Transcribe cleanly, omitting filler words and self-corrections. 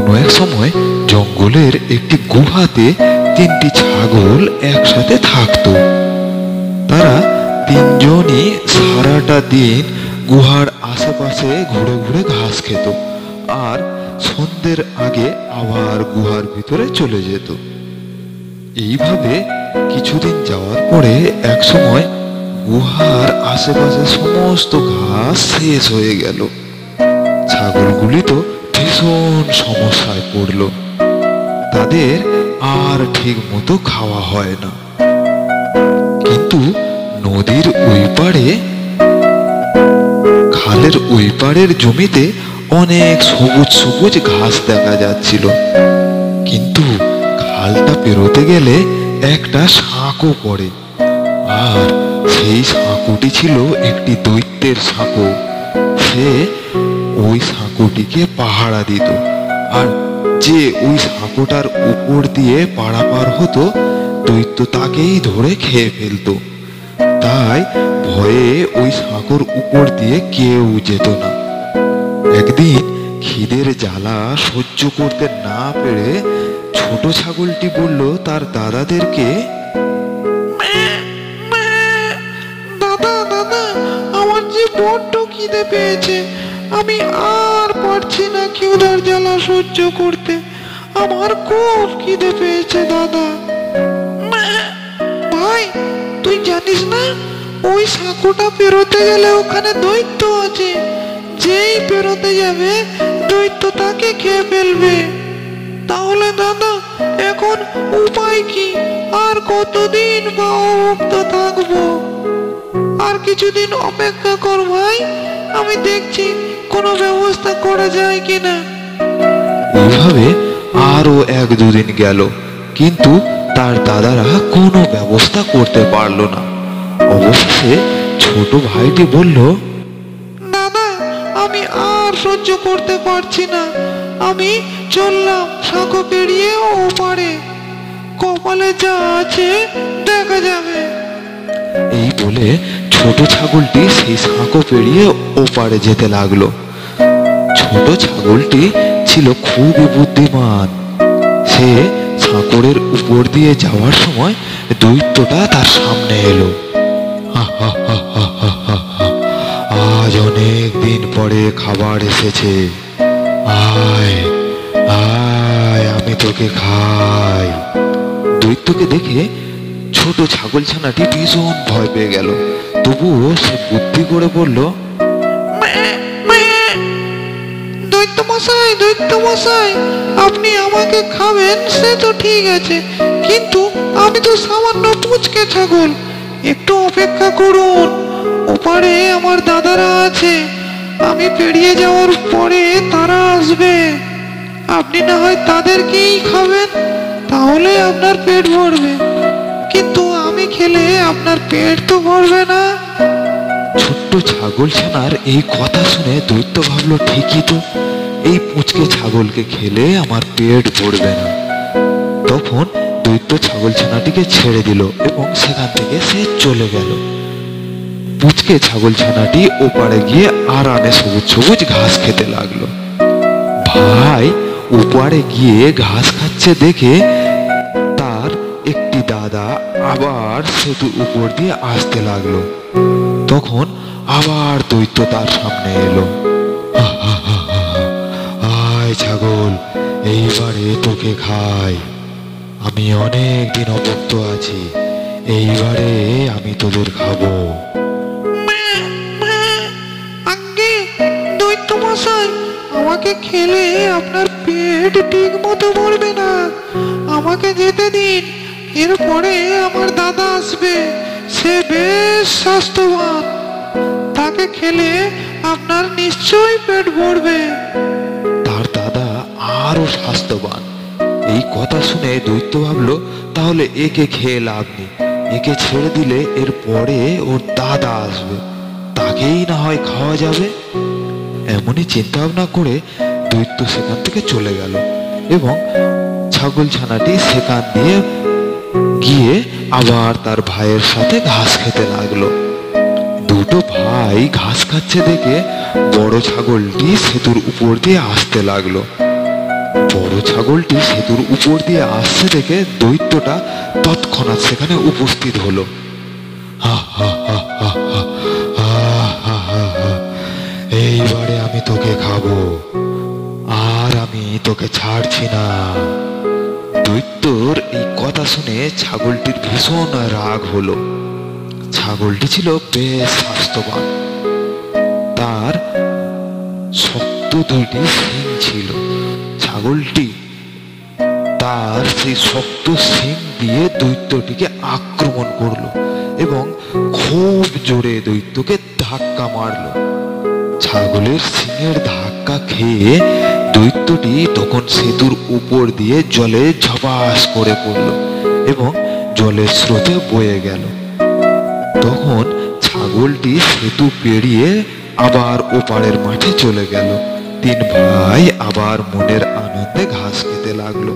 কোনো এক সময় জঙ্গলের একটি গুহাতে তিনটি ছাগল একসাথে থাকতো। তারা তিনজনই সারাটা দিন গুহার আশেপাশে ঘুরে ঘুরে ঘাস খেত আর সন্ধ্যের আগে আবার গুহার ভিতরে চলে যেত। এইভাবে কিছুদিন যাওয়ার পরে এক সময় গুহার আশেপাশে সমস্ত ঘাস শেষ হয়ে গেল। ছাগলগুলি তো ভীষণ সমস্যায় পড়ল। তাদের আর ঠিক মতো খাওয়া হয় না। কিন্তু নদীর ওই পাড়ে, খালের ওই পাড়ের জমিতে অনেক সবুজ সবুজ ঘাস দেখা যাচ্ছিল। কিন্তু খালটা পেরোতে গেলে একটা সাঁকো পড়ে, আর সেই সাঁকোটি ছিল একটি দৈত্যের সাঁকো। সে ওই সাঁকোটিকে পাহারা দিত, আর যে ওই সাঁকোটার উপর দিয়ে পারাপার হতো দৈত্য তাকেই ধরে খেয়ে ফেলতো। তাই ভয়ে ওই সাঁকোর উপর দিয়ে কেউ যেত না। একদিন খিদের জ্বালা সহ্য করতে না পেরে ছোট ছাগলটি বলল তার দাদাদেরকে, দাদা দাদা, আমার যে বড্ড খিদে পেয়েছে, আমি আর পারছি না ক্ষুধার জ্বালা সহ্য করতে। আমার খুব খিদে পেয়েছে দাদা। ভাই, তুই জানিস না ওই সাঁকোটা পেরোতে গেলে ওখানে দৈত্য আছে। যেই পেরোতে যাবে দৈত্য তাকে খেয়ে ফেলবে। তাহলে দাদা এখন উপায় কি? আর কতদিন বা অভুক্ত থাকবো? আর কিছুদিন অপেক্ষা কর ভাই, আমি দেখছি কোনো ব্যবস্থা করা যায় কিনা। এইভাবে আরো এক দুদিন গেল, কিন্তু তার দাদারা কোনো ব্যবস্থা করতে পারলো না। অবশেষে ছোট ভাইটি বলল, দাদা, আমি আর সহ্য করতে পারছি না। আমি চললাম সাঁকো পেরিয়ে ওপারে। কপালে যা আছে দেখা যাবে। এই বলে ছোট ছাগলটি সেই সাঁকো পেরিয়ে ওপারে যেতে লাগলো। ছোট ছাগলটি ছিল খুবই বুদ্ধিমান। সে সাঁকোরের উপর দিয়ে যাওয়ার সময় দৈত্যটা তার সামনে এলো। আজ অনেক দিন পরে খাবার এসেছে, আয় আয়, আমি তোকে খাই। দৈত্যকে দেখে ছোট ছাগল ছানাটি ভীষণ ভয় পেয়ে গেল। তবুও সে বুদ্ধি করে বলল, দৈত্য মশাই, দৈত্য মশাই, আপনি আমাকে খাবেন সে তো ঠিক আছে, কিন্তু আমি তো সামান্য পুচকে ছাগল। একটু অপেক্ষা করুন, ওপারে আমার দাদারা আছে। আমি পেরিয়ে যাওয়ার পরে তারা আসবে। আপনি না হয় তাদেরকেই খাবেন, তাহলে আপনার পেট ভরবে। কিন্তু আমি খেলে আপনার পেট তো ভরবে না। ছোট্ট ছাগল ছানার এই কথা শুনে দৈত্য ভাবলো, ঠিকই তো, এই পুচকে ছাগলকে খেলে আমার পেট ভরবে না। তখন দৈত্য ছাগল ছানাটিকে ছেড়ে দিল এবং সেখান থেকে সে চলে গেল। পুচকে ছাগল ছানাটি ওপারে গিয়ে আরামে সবুজ সবুজ ঘাস খেতে লাগলো। ভাই ওপারে গিয়ে ঘাস খাচ্ছে দেখে তার একটি দাদা আবার সেতুর উপর দিয়ে আসতে লাগলো। তখন আবার দৈত্য তার সামনে এলো। আয় ছাগল, এইবারে তোকে খাই। আমি অনেক দিন অভুক্ত আছি, এইবারে আমি তোদের খাবো। আগে দৈত্য মশাই, আমাকে খেলে আপনার পেট ঠিক মতো ভরবে না। আমাকে যেতে দিন, এরপরে আমার দাদা আসবে। সে বেশ স্বাস্থ্যবান, তাকে খেলে আপনার নিশ্চয়ই পেট ভরবে। তার দাদা আরো স্বাস্থ্যবান। এই কথা শুনে দৈত্য ভাবলো, তাহলে একে খেয়ে লাভ নেই, একে ছেড়ে দিলে এর পরে ওর দাদা আসবে, তাকেই না হয় খাওয়া যাবে। এমনই চিন্তা ভাবনা করে দৈত্য সেখান থেকে চলে গেল এবং ছাগল ছানাটি সেখান দিয়ে গিয়ে আবার তার ভাইয়ের সাথে ঘাস খেতে লাগলো। দুটো ভাই ঘাস খাচ্ছে দেখে বড় ছাগলটি সেতুর উপর দিয়ে আসতে লাগলো। বড় ছাগলটি সেতুর উপর দিয়ে আসছে দেখে দৈত্যটা তৎক্ষণাৎ সেখানে উপস্থিত হলো। হা হা হা হা হা, হা হা হা হা। এইবারে আমি তোকে খাবো, আর আমি তোকে ছাড়ছি না। দৈত্যর এই কথা শুনে ছাগলটির ভীষণ রাগ হলো। ছাগলটি ছিল বেশ স্বাস্থ্যবান, তার শক্ত দুইটি শিং ছিল। ছাগলটি তার সেই শক্ত শিং দিয়ে দৈত্যটিকে আক্রমণ করলো এবং খুব জোরে দৈত্যকে ধাক্কা মারলো। ছাগলের শিংয়ের ধাক্কা খেয়ে দৈত্যটি তখন সেতুর উপর দিয়ে জলে ঝপাস করে পড়ল এবং জলের স্রোতে বয়ে গেল। তখন ছাগলটি সেতু পেরিয়ে আবার ওপারের মাঠে চলে গেল। তিন ভাই আবার মনের আনন্দে ঘাস খেতে লাগলো।